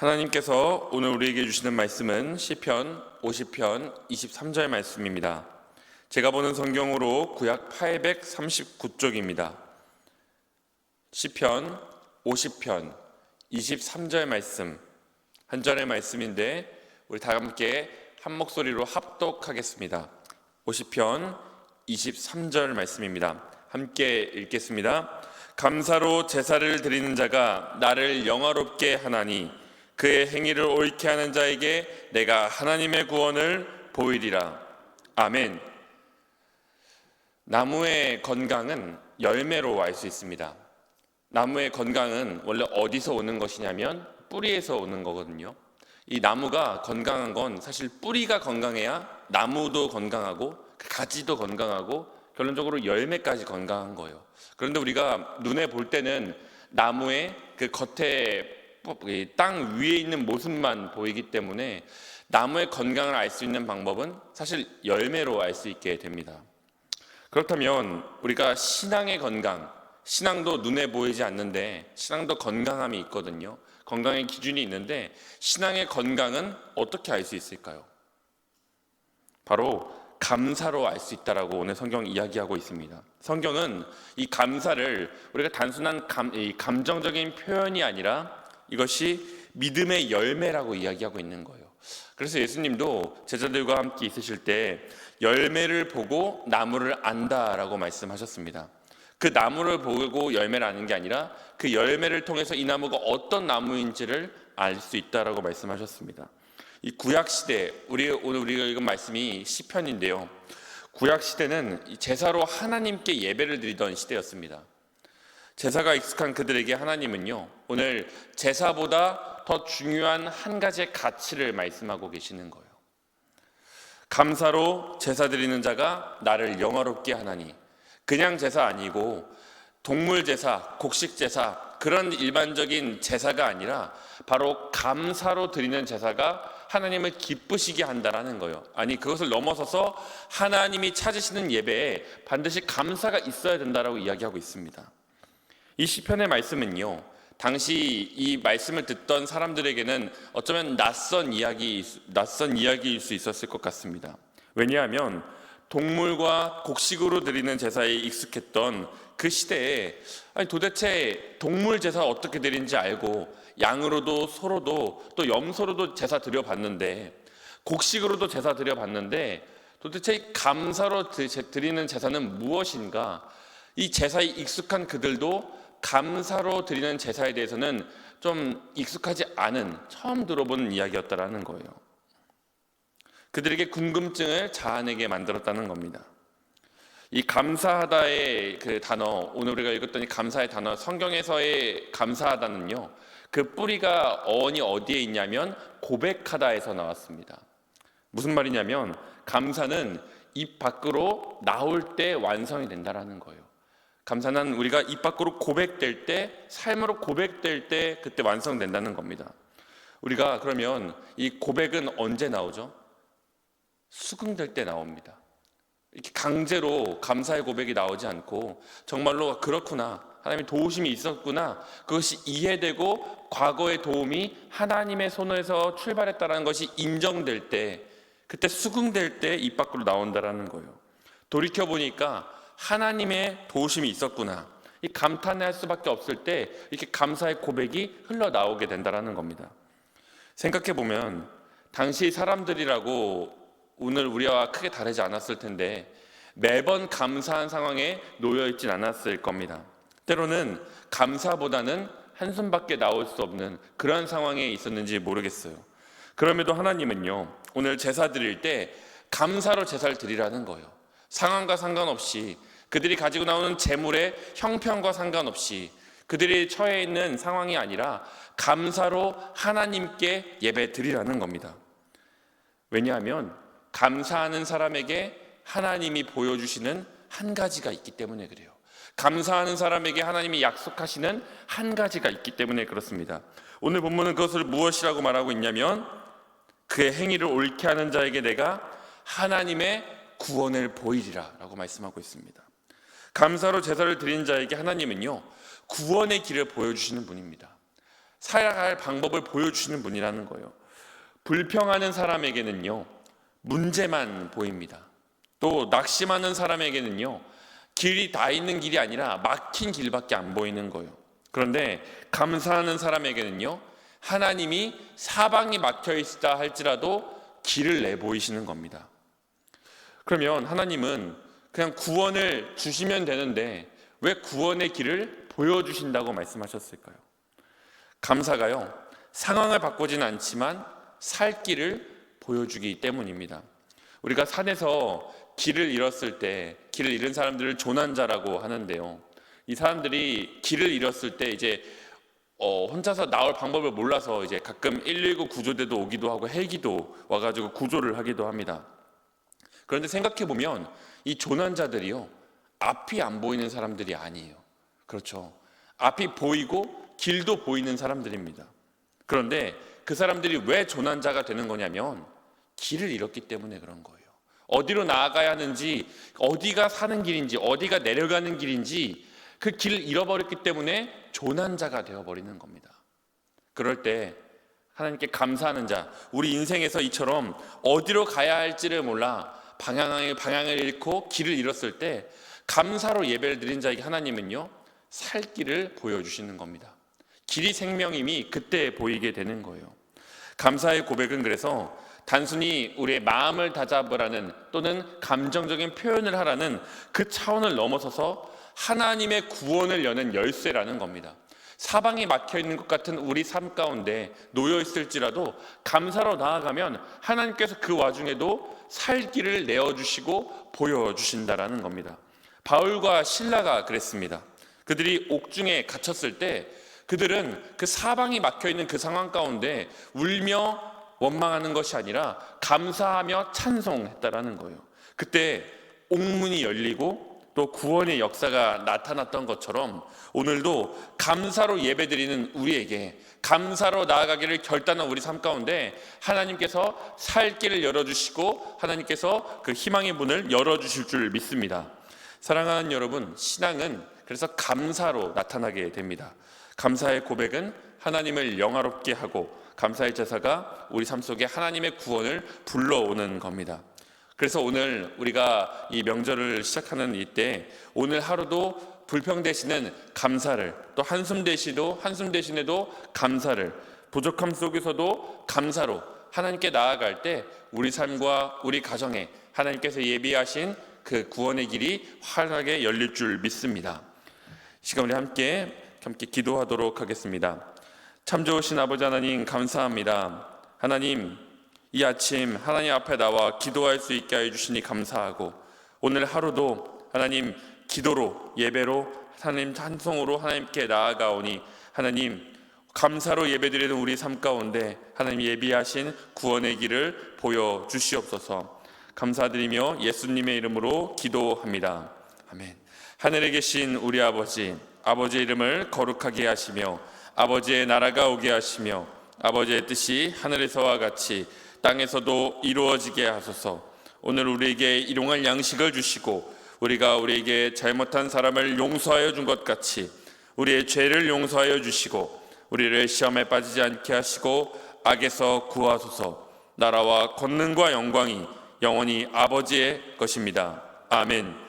하나님께서 오늘 우리에게 주시는 말씀은 시편 50편 23절 말씀입니다. 제가 보는 성경으로 구약 839쪽입니다. 시편 50편 23절 말씀, 한 절의 말씀인데 우리 다 함께 한 목소리로 합독하겠습니다. 50편 23절 말씀입니다. 함께 읽겠습니다. 감사로 제사를 드리는 자가 나를 영화롭게 하나니 그의 행위를 옳게 하는 자에게 내가 하나님의 구원을 보이리라. 아멘. 나무의 건강은 열매로 알 수 있습니다. 나무의 건강은 원래 어디서 오는 것이냐면 뿌리에서 오는 거거든요. 이 나무가 건강한 건 사실 뿌리가 건강해야 나무도 건강하고 가지도 건강하고 결론적으로 열매까지 건강한 거예요. 그런데 우리가 눈에 볼 때는 나무의 그 겉에 땅 위에 있는 모습만 보이기 때문에 나무의 건강을 알 수 있는 방법은 사실 열매로 알 수 있게 됩니다. 그렇다면 우리가 신앙의 건강, 신앙도 눈에 보이지 않는데 신앙도 건강함이 있거든요. 건강의 기준이 있는데 신앙의 건강은 어떻게 알 수 있을까요? 바로 감사로 알 수 있다라고 오늘 성경 이야기하고 있습니다. 성경은 이 감사를 우리가 단순한 감정적인 표현이 아니라 이것이 믿음의 열매라고 이야기하고 있는 거예요. 그래서 예수님도 제자들과 함께 있으실 때 열매를 보고 나무를 안다라고 말씀하셨습니다. 그 나무를 보고 열매를 아는 게 아니라 그 열매를 통해서 이 나무가 어떤 나무인지를 알 수 있다라고 말씀하셨습니다. 이 구약 시대, 오늘 우리가 읽은 말씀이 시편인데요. 구약 시대는 제사로 하나님께 예배를 드리던 시대였습니다. 제사가 익숙한 그들에게 하나님은요, 오늘 제사보다 더 중요한 한 가지의 가치를 말씀하고 계시는 거예요. 감사로 제사 드리는 자가 나를 영화롭게 하나니, 그냥 제사 아니고 동물 제사, 곡식 제사, 그런 일반적인 제사가 아니라 바로 감사로 드리는 제사가 하나님을 기쁘시게 한다라는 거예요. 아니, 그것을 넘어서서 하나님이 찾으시는 예배에 반드시 감사가 있어야 된다라고 이야기하고 있습니다. 이 시편의 말씀은요, 당시 이 말씀을 듣던 사람들에게는 어쩌면 낯선 이야기일 수 있었을 것 같습니다. 왜냐하면 동물과 곡식으로 드리는 제사에 익숙했던 그 시대에 도대체 동물 제사 어떻게 드리는지 알고 양으로도 소로도 또 염소로도 제사 드려봤는데 곡식으로도 제사 드려봤는데 도대체 감사로 드리는 제사는 무엇인가? 이 제사에 익숙한 그들도 감사로 드리는 제사에 대해서는 좀 익숙하지 않은, 처음 들어보는 이야기였다라는 거예요. 그들에게 궁금증을 자아내게 만들었다는 겁니다. 이 감사하다의 그 단어, 오늘 우리가 읽었던 이 감사의 단어, 성경에서의 감사하다는요, 그 뿌리가 어원이 어디에 있냐면 고백하다에서 나왔습니다. 무슨 말이냐면 감사는 입 밖으로 나올 때 완성이 된다라는 거예요. 감사는 우리가 입 밖으로 고백될 때, 삶으로 고백될 때 그때 완성된다는 겁니다. 우리가 그러면 이 고백은 언제 나오죠? 수긍될 때 나옵니다. 이렇게 강제로 감사의 고백이 나오지 않고 정말로 그렇구나, 하나님의 도우심이 있었구나, 그것이 이해되고 과거의 도움이 하나님의 손에서 출발했다는 것이 인정될 때, 그때 수긍될 때 입 밖으로 나온다라는 거예요. 돌이켜보니까 하나님의 도우심이 있었구나, 이 감탄할 수밖에 없을 때 이렇게 감사의 고백이 흘러나오게 된다라는 겁니다. 생각해보면 당시 사람들이라고 오늘 우리와 크게 다르지 않았을 텐데 매번 감사한 상황에 놓여 있진 않았을 겁니다. 때로는 감사보다는 한숨밖에 나올 수 없는 그런 상황에 있었는지 모르겠어요. 그럼에도 하나님은요, 오늘 제사 드릴 때 감사로 제사를 드리라는 거예요. 상황과 상관없이, 그들이 가지고 나오는 재물의 형편과 상관없이, 그들이 처해 있는 상황이 아니라 감사로 하나님께 예배 드리라는 겁니다. 왜냐하면 감사하는 사람에게 하나님이 보여주시는 한 가지가 있기 때문에 그래요. 감사하는 사람에게 하나님이 약속하시는 한 가지가 있기 때문에 그렇습니다. 오늘 본문은 그것을 무엇이라고 말하고 있냐면 그의 행위를 옳게 하는 자에게 내가 하나님의 구원을 보이리라 라고 말씀하고 있습니다. 감사로 제사를 드린 자에게 하나님은요, 구원의 길을 보여주시는 분입니다. 살아갈 방법을 보여주시는 분이라는 거예요. 불평하는 사람에게는요, 문제만 보입니다. 또 낙심하는 사람에게는요, 길이 다 있는 길이 아니라 막힌 길밖에 안 보이는 거예요. 그런데 감사하는 사람에게는요, 하나님이 사방이 막혀 있다 할지라도 길을 내보이시는 겁니다. 그러면 하나님은 그냥 구원을 주시면 되는데 왜 구원의 길을 보여주신다고 말씀하셨을까요? 감사가요, 상황을 바꾸지는 않지만 살 길을 보여주기 때문입니다. 우리가 산에서 길을 잃었을 때, 길을 잃은 사람들을 조난자라고 하는데요, 이 사람들이 길을 잃었을 때 이제 혼자서 나올 방법을 몰라서 이제 가끔 119 구조대도 오기도 하고 헬기도 와가지고 구조를 하기도 합니다. 그런데 생각해 보면 이 조난자들이요, 앞이 안 보이는 사람들이 아니에요. 그렇죠. 앞이 보이고 길도 보이는 사람들입니다. 그런데 그 사람들이 왜 조난자가 되는 거냐면 길을 잃었기 때문에 그런 거예요. 어디로 나아가야 하는지, 어디가 사는 길인지, 어디가 내려가는 길인지 그 길을 잃어버렸기 때문에 조난자가 되어버리는 겁니다. 그럴 때 하나님께 감사하는 자, 우리 인생에서 이처럼 어디로 가야 할지를 몰라 방향을 잃고 길을 잃었을 때 감사로 예배를 드린 자에게 하나님은요, 살 길을 보여주시는 겁니다. 길이 생명임이 그때 보이게 되는 거예요. 감사의 고백은 그래서 단순히 우리의 마음을 다잡으라는 또는 감정적인 표현을 하라는 그 차원을 넘어서서 하나님의 구원을 여는 열쇠라는 겁니다. 사방이 막혀있는 것 같은 우리 삶 가운데 놓여있을지라도 감사로 나아가면 하나님께서 그 와중에도 살 길을 내어주시고 보여주신다라는 겁니다. 바울과 실라가 그랬습니다. 그들이 옥중에 갇혔을 때 그들은 그 사방이 막혀있는 그 상황 가운데 울며 원망하는 것이 아니라 감사하며 찬송했다라는 거예요. 그때 옥문이 열리고 또 구원의 역사가 나타났던 것처럼 오늘도 감사로 예배드리는 우리에게, 감사로 나아가기를 결단한 우리 삶 가운데 하나님께서 살 길을 열어주시고 하나님께서 그 희망의 문을 열어주실 줄 믿습니다. 사랑하는 여러분, 신앙은 그래서 감사로 나타나게 됩니다. 감사의 고백은 하나님을 영화롭게 하고 감사의 제사가 우리 삶 속에 하나님의 구원을 불러오는 겁니다. 그래서 오늘 우리가 이 명절을 시작하는 이때 오늘 하루도 불평 대신은 감사를, 또 한숨 대신에도 감사를, 부족함 속에서도 감사로 하나님께 나아갈 때 우리 삶과 우리 가정에 하나님께서 예비하신 그 구원의 길이 환하게 열릴 줄 믿습니다. 시간 우리 함께 기도하도록 하겠습니다. 참 좋으신 아버지 하나님, 감사합니다. 하나님, 이 아침 하나님 앞에 나와 기도할 수 있게 해주시니 감사하고 오늘 하루도 하나님 기도로, 예배로, 하나님 찬송으로 하나님께 나아가오니 하나님 감사로 예배드리는 우리 삶 가운데 하나님 예비하신 구원의 길을 보여주시옵소서. 감사드리며 예수님의 이름으로 기도합니다. 아멘. 하늘에 계신 우리 아버지, 아버지의 이름을 거룩하게 하시며 아버지의 나라가 오게 하시며 아버지의 뜻이 하늘에서와 같이 땅에서도 이루어지게 하소서. 오늘 우리에게 일용할 양식을 주시고 우리가 우리에게 잘못한 사람을 용서하여 준 것 같이 우리의 죄를 용서하여 주시고 우리를 시험에 빠지지 않게 하시고 악에서 구하소서. 나라와 권능과 영광이 영원히 아버지의 것입니다. 아멘.